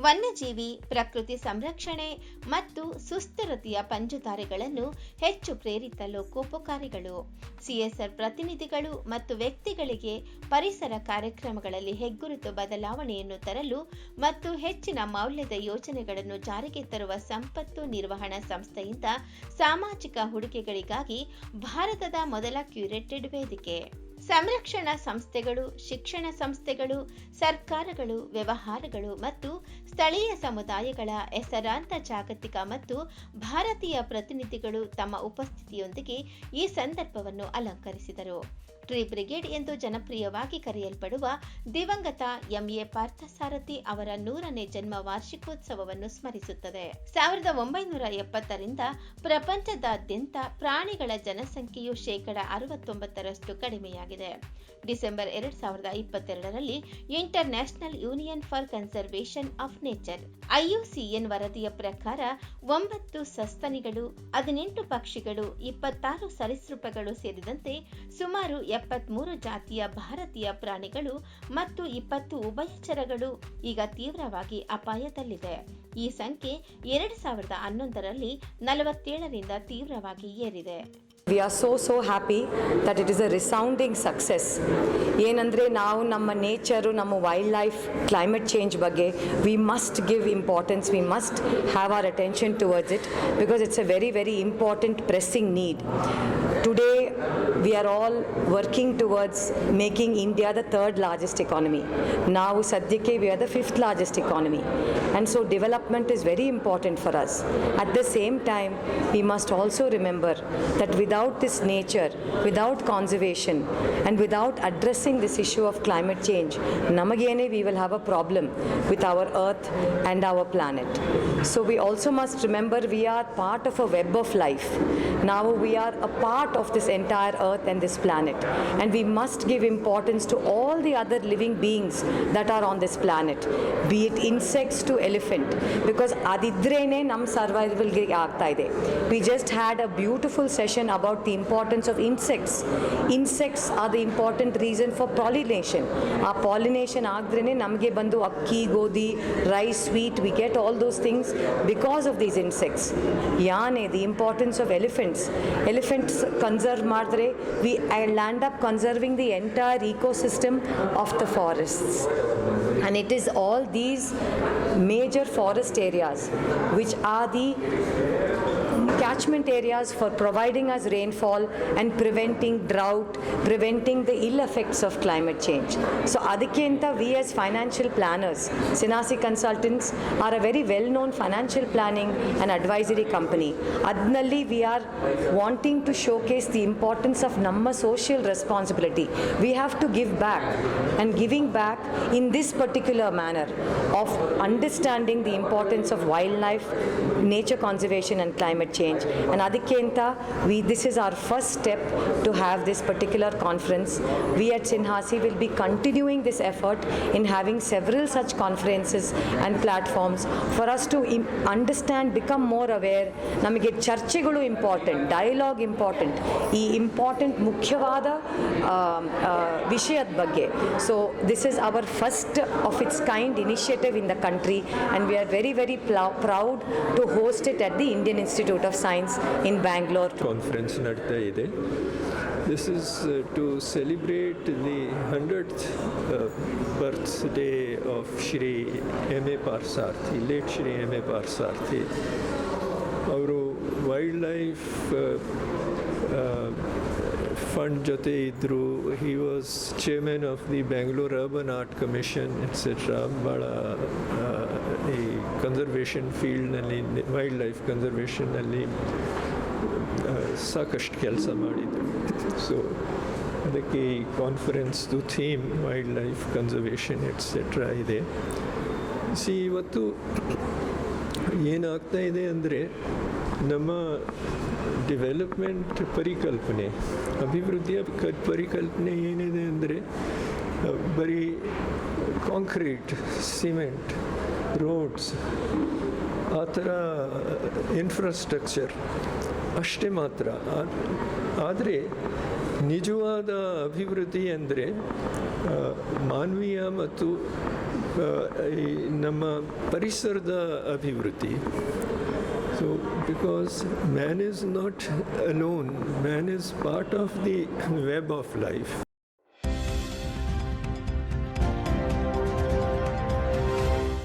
ವನ್ಯಜೀವಿ ಪ್ರಕೃತಿ ಸಂರಕ್ಷಣೆ ಮತ್ತು ಸುಸ್ಥಿರತೆಯ ಪಂಜುದಾರಿಗಳನ್ನು ಹೆಚ್ಚು ಪ್ರೇರಿತ ಲೋಕೋಪಕಾರಿಗಳು. ಸಿಎಸ್ಆರ್ ಪ್ರತಿನಿಧಿಗಳು ಮತ್ತು ವ್ಯಕ್ತಿಗಳಿಗೆ ಪರಿಸರ ಕಾರ್ಯಕ್ರಮಗಳಲ್ಲಿ ಹೆಗ್ಗುರುತು ಬದಲಾವಣೆಯನ್ನು ತರಲು ಮತ್ತು ಹೆಚ್ಚಿನ ಮೌಲ್ಯದ ಯೋಜನೆಗಳನ್ನು ಜಾರಿಗೆ ತರುವ ಸಂಪತ್ತು ನಿರ್ವಹಣಾ ಸಂಸ್ಥೆಯಿಂದ ಸಾಮಾಜಿಕ ಹೂಡಿಕೆಗಳಿಗಾಗಿ ಭಾರತದ ಮೊದಲ ಕ್ಯೂರೇಟೆಡ್ ವೇದಿಕೆ. ಸಂರಕ್ಷಣಾ ಸಂಸ್ಥೆಗಳು, ಶಿಕ್ಷಣ ಸಂಸ್ಥೆಗಳು, ಸರ್ಕಾರಗಳು, ವ್ಯವಹಾರಗಳು ಮತ್ತು ಸ್ಥಳೀಯ ಸಮುದಾಯಗಳ ಹೆಸರಾಂತ ಜಾಗತಿಕ ಮತ್ತು ಭಾರತೀಯ ಪ್ರತಿನಿಧಿಗಳು ತಮ್ಮ ಉಪಸ್ಥಿತಿಯೊಂದಿಗೆ ಈ ಸಂದರ್ಭವನ್ನು ಅಲಂಕರಿಸಿದರು. ಟ್ರೀ ಬ್ರಿಗೇಡ್ ಎಂದು ಜನಪ್ರಿಯವಾಗಿ ಕರೆಯಲ್ಪಡುವ ದಿವಂಗತ ಎಂಎ ಪಾರ್ಥಸಾರಥಿ ಅವರ 100ನೇ ಜನ್ಮ ವಾರ್ಷಿಕೋತ್ಸವವನ್ನು ಸ್ಮರಿಸುತ್ತದೆ. 1970ರಿಂದ ಪ್ರಪಂಚದಾದ್ಯಂತ ಪ್ರಾಣಿಗಳ ಜನಸಂಖ್ಯೆಯು 69% ಕಡಿಮೆಯಾಗಿದೆ. ಡಿಸೆಂಬರ್ 2022ರಲ್ಲಿ international union for conservation of nature IUCN ವರದಿಯ ಪ್ರಕಾರ 9 ಸಸ್ತನಿಗಳು, 18 ಪಕ್ಷಿಗಳು, 26 ಸರೀಸೃಪಗಳು ಸೇರಿದಂತೆ ಸುಮಾರು 73 ಜಾತಿಯ ಭಾರತೀಯ ಪ್ರಾಣಿಗಳು ಮತ್ತು 20 ಉಭಯಚರಗಳು ಈಗ ತೀವ್ರವಾಗಿ ಅಪಾಯದಲ್ಲಿದೆ. ಈ ಸಂಖ್ಯೆ 2011ರಲ್ಲಿ 47ರಿಂದ ತೀವ್ರವಾಗಿ ಏರಿದೆ. We are so happy that it is a resounding success. ಏನಂದರೆ ನಾವು ನಮ್ಮ ನೇಚರು, ನಮ್ಮ ವೈಲ್ಡ್ ಲೈಫ್, ಕ್ಲೈಮೇಟ್ ಚೇಂಜ್ ಬಗ್ಗೆ we must give importance, we must have our attention towards it because it's a very important pressing need. Today we are all working towards making India the 3rd largest economy. ನಾವು ಸದ್ಯಕ್ಕೆ we are the 5th largest economy, and so development is very important for us. At the same time, we must also remember that without this nature, without conservation and without addressing this issue of climate change, namagene we will have a problem with our earth and our planet. So we also must remember we are part of a web of life. Now we are a part of this entire earth and this planet, and we must give importance to all the other living beings that are on this planet, be it insects to elephant, because adidrene nam survival ge aagta ide. We just had a beautiful session about the importance of insects. Insects are the important reason for pollination. Our pollination agdrene namge bandu akki, godi, rice, wheat, we get all those things because of these insects. Yane, the importance of elephants conserve madre, we land up conserving the entire ecosystem of the forests. And it is all these major forest areas which are the catchment areas for providing us rainfall and preventing drought, preventing the ill effects of climate change. So adikenta we as financial planners, Sinhasi Consultants are a very well-known financial planning and advisory company. Adnalli we are wanting to showcase the importance of namma social responsibility. We have to give back, and giving back in this particular manner of understanding the importance of wildlife, nature conservation and climate change. And adikenta this is our first step to have this particular conference. We at Sinhasi will be continuing this effort in having several such conferences and platforms for us to understand, become more aware. Namage charchegulu important, dialogue important, ee important mukhyavada vishayad bagge. So this is our first of its kind initiative in the country, and we are very proud to host it at the Indian Institute of Science in Bangalore. Conference nadta ide. This is to celebrate the 100th birthday of Shri M.A. Parsarthi, late Shri M.A. Parsarthi. ಅವರು wildlife fund ಜೊತೆ ಇದ್ದರು. He was chairman of the Bangalore urban art commission etcetera. ಭಾಳ ಈ conservation ಫೀಲ್ಡ್ನಲ್ಲಿ, wildlife ಕನ್ಸರ್ವೇಷನ್ನಲ್ಲಿ ಸಾಕಷ್ಟು ಕೆಲಸ ಮಾಡಿದರು. ಸೊ ಅದಕ್ಕೆ ಈ ಕಾನ್ಫರೆನ್ಸ್ದು theme wildlife conservation etcetera ಇದೆ. ಇವತ್ತು ಏನಾಗ್ತಾ ಇದೆ ಅಂದರೆ, ನಮ್ಮ ಡೆವಲಪ್ಮೆಂಟ್ ಪರಿಕಲ್ಪನೆ, ಅಭಿವೃದ್ಧಿಯ ಪರಿಕಲ್ಪನೆ ಏನಿದೆ ಅಂದರೆ ಬರೀ ಕಾಂಕ್ರೀಟ್, ಸಿಮೆಂಟ್, ರೋಡ್ಸ್, ಆ ಥರ ಇನ್ಫ್ರಾಸ್ಟ್ರಕ್ಚರ್ ಅಷ್ಟೇ ಮಾತ್ರ. ಆದರೆ ನಿಜವಾದ ಅಭಿವೃದ್ಧಿ ಅಂದರೆ ಮಾನವೀಯ ಮತ್ತು ಈ ನಮ್ಮ ಪರಿಸರದ ಅಭಿವೃದ್ಧಿ. So, because man is not alone, man is part of the web of life.